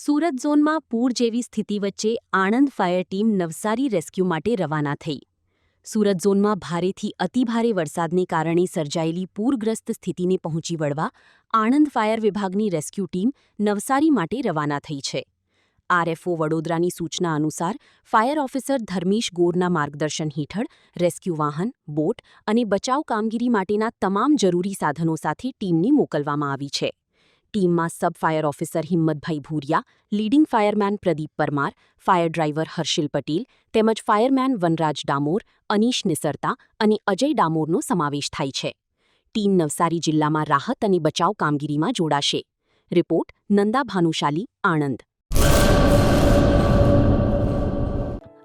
સુરત ઝોનમાં પૂર જેવી સ્થિતિ વચ્ચે Anand fire team Navsari rescue માટે રવાના થઈ. સુરત ઝોનમાં ભારેથી અતિભારે વરસાદને કારણે સર્જાયેલી પૂરગ્રસ્ત સ્થિતિને પહોંચી વળવા આણંદ ફાયર વિભાગની રેસ્ક્યુ ટીમ નવસારી માટે રવાના થઈ છે. આરએફઓ વડોદરાની સૂચના અનુસાર ફાયર ઓફિસર ધર્મેશ ગોરના માર્ગદર્શન હેઠળ રેસ્ક્યુ વાહન, બોટ અને બચાવ કામગીરી માટેના તમામ જરૂરી સાધનો સાથે ટીમને મોકલવામાં આવી છે. ટીમમાં sub fire officer Himmatbhai Bhuriya, leading fireman Pradeep Parmar, fire driver Harshil Patel તેમજ ફાયરમેન વનરાજ ડામોર, અનીશ નિસરતા અને અજય ડામોરનો સમાવેશ થાય છે. ટીમ નવસારી જિલ્લામાં રાહત અને બચાવ કામગીરીમાં જોડાશે. રિપોર્ટ નંદા ભાનુશાલી, આણંદ.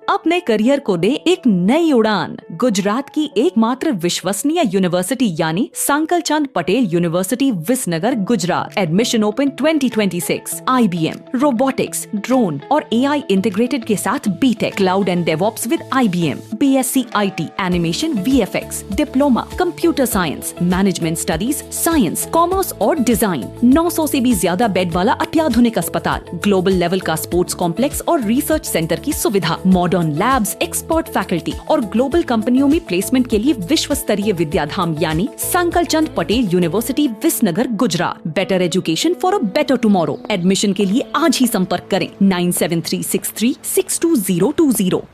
अपने करियर को दे एक नई उड़ान. गुजरात की एकमात्र विश्वसनीय यूनिवर्सिटी यानी Sankal Chand Patel university Visnagar Gujarat. Admission open 2026. IBM, robotics, drone और AI इंटीग्रेटेड के साथ B Tech, cloud and DevOps with IBM, BSc IT, animation, VFX, diploma, computer science, management studies, science, commerce और डिजाइन. 900 से भी ज्यादा बेड वाला अत्याधुनिक अस्पताल, ग्लोबल लेवल का स्पोर्ट्स कॉम्प्लेक्स और रिसर्च सेंटर की सुविधा, मॉडर्न लैब्स, एक्सपर्ट फैकल्टी और ग्लोबल कंपनियों में प्लेसमेंट के लिए विश्व स्तरीय विद्याधाम यानी Sankal Chand Patel university Visnagar Gujarat. Better education for a better tomorrow. Admission के लिए आज ही संपर्क करें 9736362020.